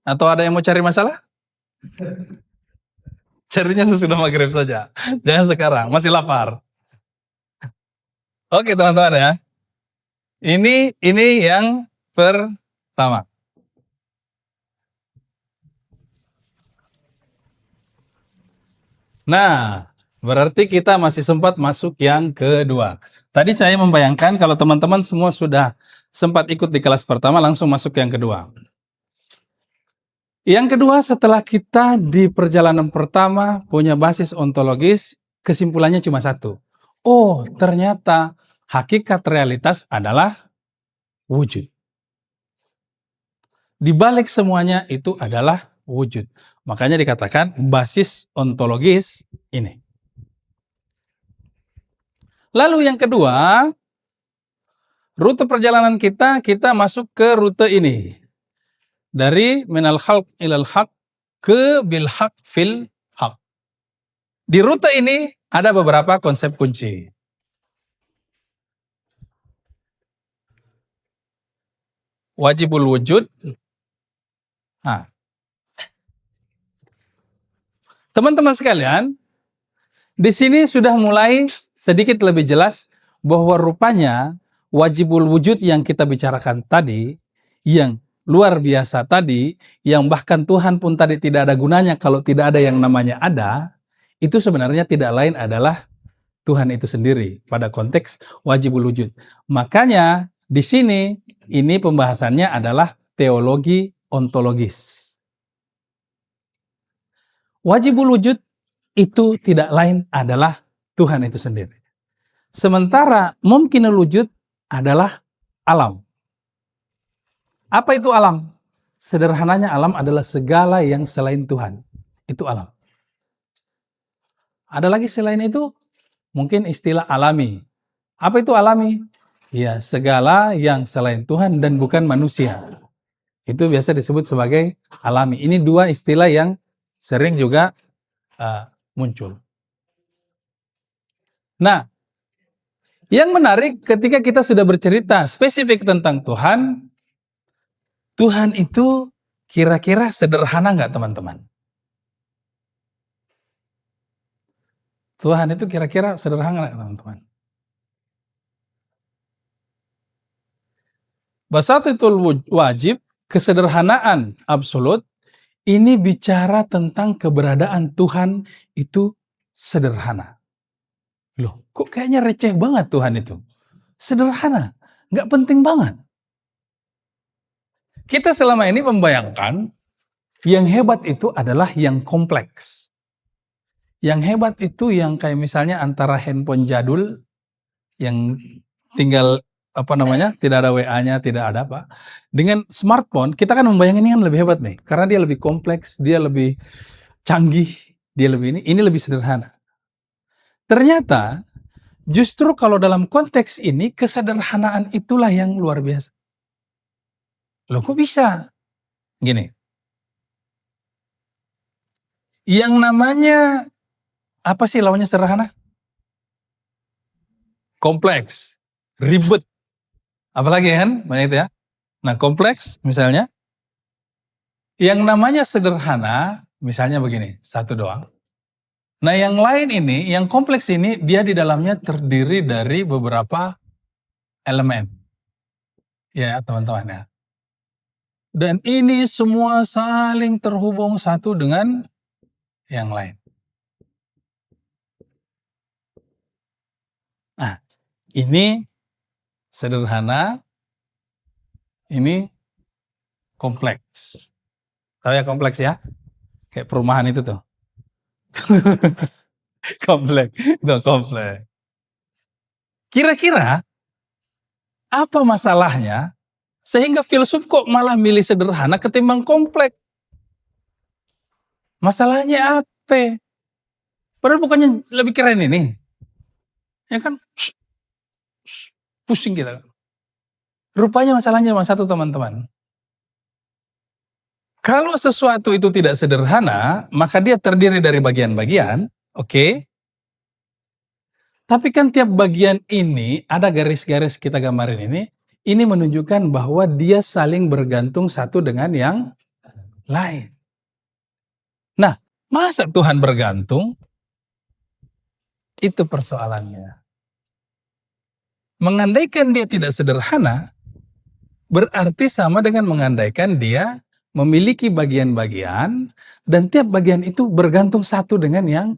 Atau ada yang mau cari masalah? Carinya sesudah maghrib saja. Jangan sekarang, masih lapar. Oke teman-teman ya. Ini yang pertama. Nah, berarti kita masih sempat masuk yang kedua. Tadi saya membayangkan kalau teman-teman semua sudah sempat ikut di kelas pertama, langsung masuk yang kedua. Yang kedua, setelah kita di perjalanan pertama punya basis ontologis, kesimpulannya cuma satu. Oh, ternyata hakikat realitas adalah wujud. Di balik semuanya itu adalah wujud. Makanya dikatakan basis ontologis ini. Lalu yang kedua, rute perjalanan kita masuk ke rute ini. Dari minal khalq ilal haq ke bil haq fil haq. Di rute ini ada beberapa konsep kunci. Wajibul wujud. Nah, teman-teman sekalian, di sini sudah mulai sedikit lebih jelas bahwa rupanya wajibul wujud yang kita bicarakan tadi, yang luar biasa tadi, yang bahkan Tuhan pun tadi tidak ada gunanya kalau tidak ada yang namanya ada, itu sebenarnya tidak lain adalah Tuhan itu sendiri pada konteks wajibul wujud. Makanya di sini ini pembahasannya adalah teologi ontologis. Wajibul wujud itu tidak lain adalah Tuhan itu sendiri. Sementara mumkinul wujud adalah alam. Apa itu alam? Sederhananya alam adalah segala yang selain Tuhan. Itu alam. Ada lagi selain itu? Mungkin istilah alami. Apa itu alami? Ya, segala yang selain Tuhan dan bukan manusia. Itu biasa disebut sebagai alami. Ini dua istilah yang sering juga muncul. Nah, yang menarik ketika kita sudah bercerita spesifik tentang Tuhan, Tuhan itu kira-kira sederhana nggak teman-teman? Tuhan itu kira-kira sederhana nggak teman-teman? Basatitul wajib, kesederhanaan absolut, ini bicara tentang keberadaan Tuhan itu sederhana. Loh, kok kayaknya receh banget Tuhan itu? Sederhana, nggak penting banget. Kita selama ini membayangkan yang hebat itu adalah yang kompleks. Yang hebat itu yang kayak misalnya antara handphone jadul yang tinggal tidak ada WA-nya, tidak ada apa. Dengan smartphone, kita kan membayangkan ini kan lebih hebat nih, karena dia lebih kompleks, dia lebih canggih, dia lebih ini lebih sederhana. Ternyata, justru kalau dalam konteks ini, kesederhanaan itulah yang luar biasa. Loh kok bisa? Gini, yang namanya, apa sih lawannya sederhana? Kompleks, ribet, apalagi kan, banyak itu ya. Nah kompleks misalnya, yang namanya sederhana, misalnya begini, satu doang. Nah yang lain ini, yang kompleks ini, dia di dalamnya terdiri dari beberapa elemen. Ya teman-teman ya. Dan ini semua saling terhubung satu dengan yang lain. Nah, ini sederhana, ini kompleks. Tahu ya kompleks ya? Kayak perumahan itu tuh. Kompleks, itu kompleks. Kira-kira apa masalahnya sehingga filsuf kok malah milih sederhana ketimbang kompleks? Masalahnya apa? Padahal bukannya lebih keren ini. Ya kan? Pusing kita. Rupanya masalahnya cuma satu teman-teman. Kalau sesuatu itu tidak sederhana, maka dia terdiri dari bagian-bagian, oke? Tapi kan tiap bagian ini, ada garis-garis kita gambarin ini menunjukkan bahwa dia saling bergantung satu dengan yang lain. Nah, masa Tuhan bergantung? Itu persoalannya. Mengandaikan dia tidak sederhana, berarti sama dengan mengandaikan dia memiliki bagian-bagian, dan tiap bagian itu bergantung satu dengan yang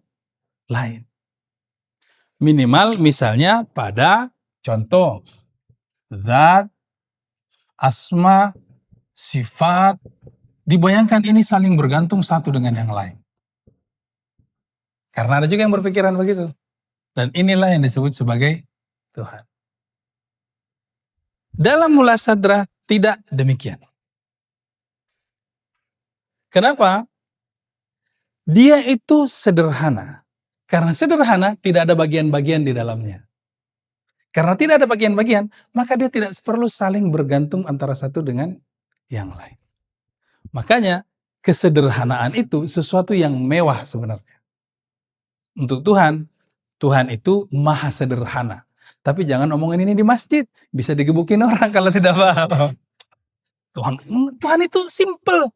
lain. Minimal misalnya pada contoh, zat, asma, sifat, dibayangkan ini saling bergantung satu dengan yang lain. Karena ada juga yang berpikiran begitu. Dan inilah yang disebut sebagai Tuhan. Dalam Mula Sadra tidak demikian. Kenapa? Dia itu sederhana. Karena sederhana tidak ada bagian-bagian di dalamnya. Karena tidak ada bagian-bagian, maka dia tidak perlu saling bergantung antara satu dengan yang lain. Makanya kesederhanaan itu sesuatu yang mewah sebenarnya. Untuk Tuhan, Tuhan itu maha sederhana. Tapi jangan omongin ini di masjid, bisa digebukin orang kalau tidak paham. Tuhan itu simple.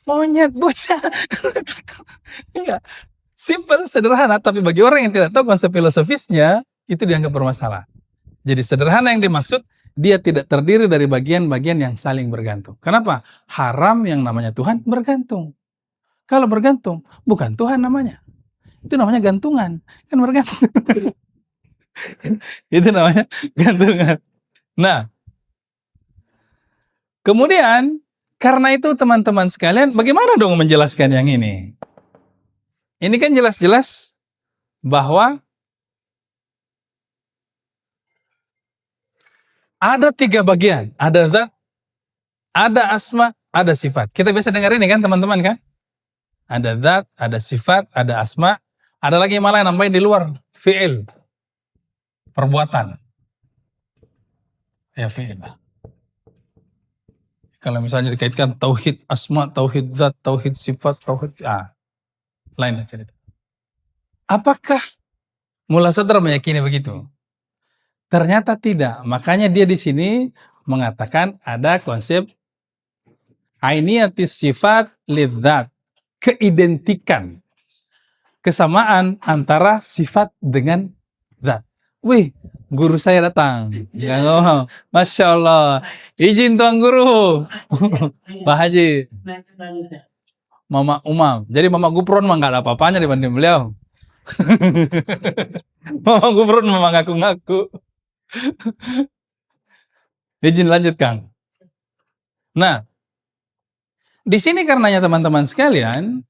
Monyet, bocah. Enggak. Simple, sederhana, tapi bagi orang yang tidak tahu konsep filosofisnya, itu dianggap bermasalah. Jadi sederhana yang dimaksud, dia tidak terdiri dari bagian-bagian yang saling bergantung. Kenapa? Haram yang namanya Tuhan bergantung. Kalau bergantung, bukan Tuhan namanya. Itu namanya gantungan. Kan bergantung. Itu namanya gantungan. Nah, kemudian, karena itu teman-teman sekalian, bagaimana dong menjelaskan yang ini? Ini kan jelas-jelas bahwa ada 3 bagian. Ada zat, ada asma, ada sifat. Kita biasa dengar ini kan teman-teman kan? Ada zat, ada sifat, ada asma. Ada lagi malah yang nambahin di luar. Fi'il. Perbuatan. Ya fi'il lah. Kalau misalnya dikaitkan tauhid asma, tauhid zat, tauhid sifat, tauhid lain cerita. Apakah Mula Sadra meyakini begitu? Ternyata tidak. Makanya dia di sini mengatakan ada konsep ainiyatis sifat lidzat, keidentikan, kesamaan antara sifat dengan zat. Wih, guru saya datang. Ya, ngomong, Masya Allah. Izin Tuan Guru. Pak Haji. Mama Umam. Jadi Mama Gupron mah nggak ada apa-apanya dibanding beliau. Mama Gupron memang ngaku-ngaku. Izin lanjut Kang. Nah, di sini karenanya teman-teman sekalian,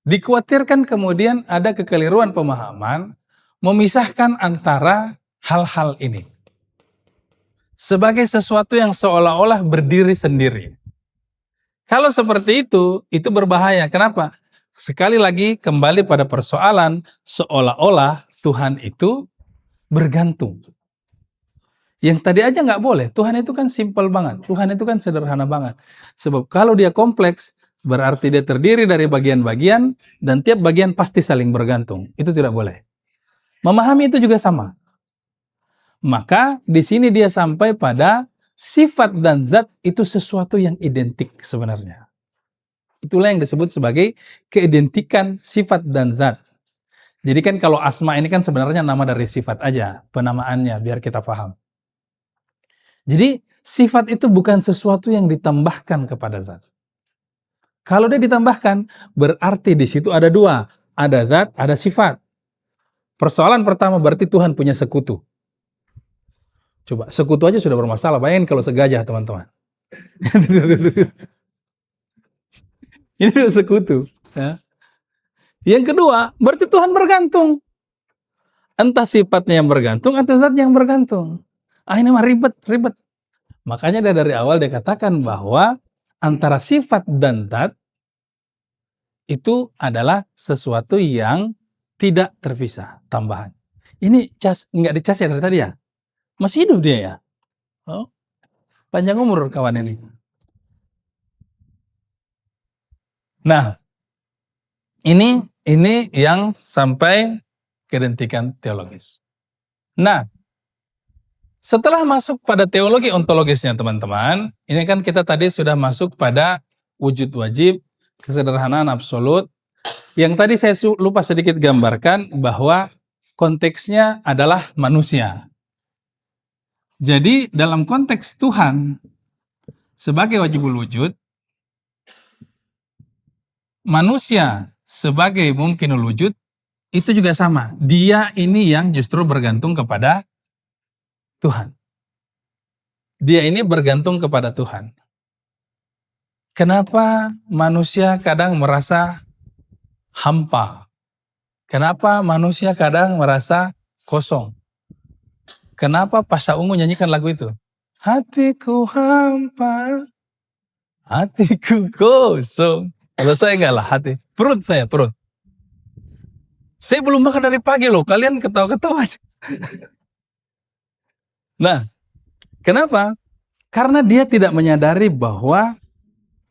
dikhawatirkan kemudian ada kekeliruan pemahaman memisahkan antara hal-hal ini. sebagai sesuatu yang seolah-olah berdiri sendiri. Kalau seperti itu berbahaya. Kenapa? Sekali lagi kembali pada persoalan seolah-olah Tuhan itu bergantung. Yang tadi aja nggak boleh. Tuhan itu kan simpel banget. Tuhan itu kan sederhana banget. Sebab kalau dia kompleks, berarti dia terdiri dari bagian-bagian dan tiap bagian pasti saling bergantung. Itu tidak boleh. Memahami itu juga sama. Maka di sini dia sampai pada sifat dan zat itu sesuatu yang identik sebenarnya. Itulah yang disebut sebagai keidentikan sifat dan zat. Jadi kan kalau asma ini kan sebenarnya nama dari sifat aja, penamaannya biar kita paham. Jadi sifat itu bukan sesuatu yang ditambahkan kepada zat. Kalau dia ditambahkan, berarti di situ ada dua, ada zat, ada sifat. Persoalan pertama berarti Tuhan punya sekutu. Coba, sekutu aja sudah bermasalah, bayangin kalau segajah teman-teman. Ini sudah sekutu. Ya. Yang kedua, berarti Tuhan bergantung. Entah sifatnya yang bergantung atau zatnya yang bergantung. Ini mah ribet. Makanya dari awal dia katakan bahwa antara sifat dan zat itu adalah sesuatu yang tidak terpisah, tambahan. Ini nggak dicas ya dari tadi ya? Masih hidup dia ya? Oh, panjang umur kawan ini. Nah, ini yang sampai keidentikan teologis. Nah, setelah masuk pada teologi ontologisnya teman-teman, ini kan kita tadi sudah masuk pada wujud wajib, kesederhanaan absolut. Yang tadi saya lupa sedikit gambarkan bahwa konteksnya adalah manusia. Jadi dalam konteks Tuhan sebagai wajibul wujud, manusia sebagai mungkinul wujud, itu juga sama. Dia ini yang justru bergantung kepada Tuhan. Dia ini bergantung kepada Tuhan. Kenapa manusia kadang merasa hampa? Kenapa manusia kadang merasa kosong? Kenapa Pasha Ungu nyanyikan lagu itu? Hatiku hampa, hatiku kosong. Kalau saya enggak lah, perut. Saya belum makan dari pagi loh, kalian ketawa-ketawa aja. Nah, kenapa? Karena dia tidak menyadari bahwa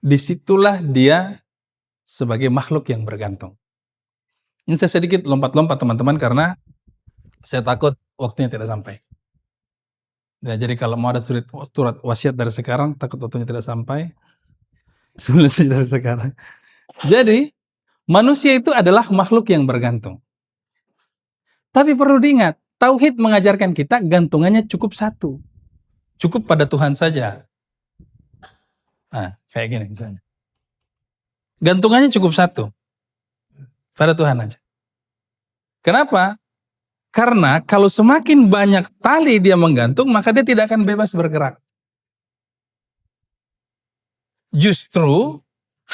disitulah dia sebagai makhluk yang bergantung. Ini saya sedikit lompat-lompat teman-teman karena saya takut waktunya tidak sampai. Ya, jadi kalau mau ada surat wasiat dari sekarang, takut waktunya tidak sampai, tulis dari sekarang. Jadi, manusia itu adalah makhluk yang bergantung. Tapi perlu diingat, tauhid mengajarkan kita gantungannya cukup satu. Cukup pada Tuhan saja. Nah, kayak gini misalnya. Gantungannya cukup satu. Pada Tuhan aja. Kenapa? Karena kalau semakin banyak tali dia menggantung, maka dia tidak akan bebas bergerak. Justru,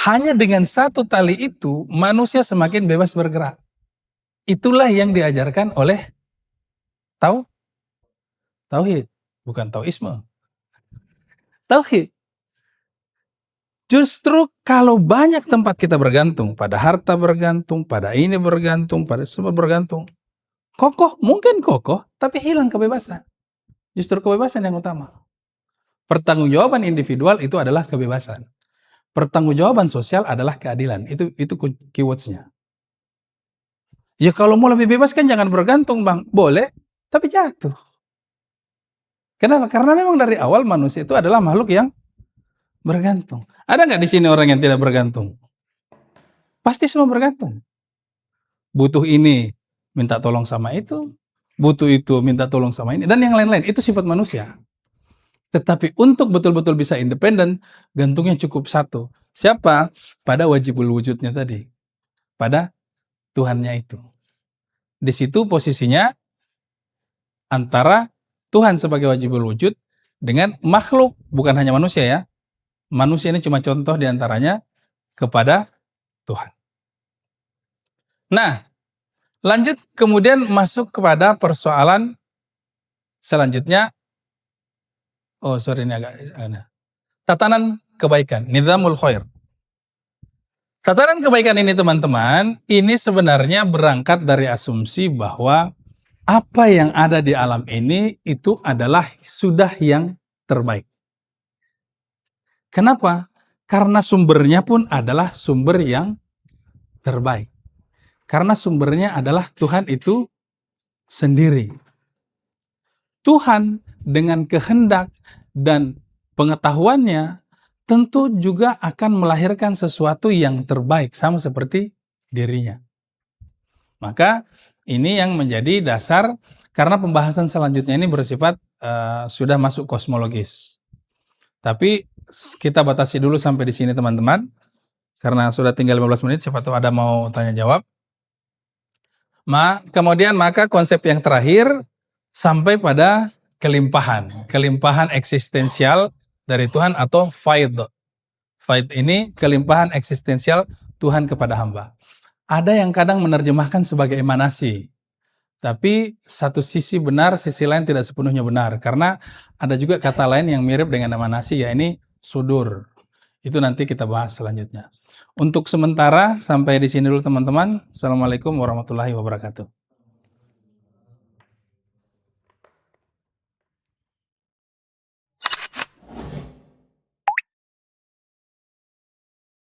hanya dengan satu tali itu, manusia semakin bebas bergerak. Itulah yang diajarkan oleh tauhid, bukan tauisme. Tauhid. Justru kalau banyak tempat kita bergantung, pada harta bergantung, pada ini bergantung, pada semua bergantung, mungkin kokoh, tapi hilang kebebasan. Justru kebebasan yang utama. Pertanggungjawaban individual itu adalah kebebasan. Pertanggungjawaban sosial adalah keadilan. Itu keywords-nya. Ya kalau mau lebih bebas kan jangan bergantung bang. Boleh, tapi jatuh. Kenapa? Karena memang dari awal manusia itu adalah makhluk yang bergantung. Ada nggak di sini orang yang tidak bergantung? Pasti semua bergantung. Butuh ini, minta tolong sama itu. Butuh itu, minta tolong sama ini. Dan yang lain-lain. Itu sifat manusia. Tetapi untuk betul-betul bisa independen, gantungnya cukup satu. Siapa? Pada wajibul wujudnya tadi. Pada Tuhannya itu. Di situ posisinya antara Tuhan sebagai wajibul wujud dengan makhluk, bukan hanya manusia ya. Manusia ini cuma contoh diantaranya kepada Tuhan. Nah, lanjut kemudian masuk kepada persoalan selanjutnya, Oh sorry ini agak tatanan kebaikan, nizamul khair. Tatanan kebaikan ini teman-teman, ini sebenarnya berangkat dari asumsi bahwa apa yang ada di alam ini itu adalah sudah yang terbaik. Kenapa? Karena sumbernya pun adalah sumber yang terbaik. Karena sumbernya adalah Tuhan itu sendiri. Tuhan dengan kehendak dan pengetahuannya tentu juga akan melahirkan sesuatu yang terbaik sama seperti dirinya. Maka ini yang menjadi dasar karena pembahasan selanjutnya ini bersifat sudah masuk kosmologis. Tapi kita batasi dulu sampai di sini teman-teman. Karena sudah tinggal 15 menit, siapa tahu ada mau tanya jawab. Kemudian maka konsep yang terakhir sampai pada kelimpahan eksistensial dari Tuhan atau faid. Faid ini kelimpahan eksistensial Tuhan kepada hamba. Ada yang kadang menerjemahkan sebagai emanasi. Tapi satu sisi benar, sisi lain tidak sepenuhnya benar. Karena ada juga kata lain yang mirip dengan emanasi, yaitu sudur. Itu nanti kita bahas selanjutnya. Untuk sementara, sampai di sini dulu teman-teman. Assalamualaikum warahmatullahi wabarakatuh.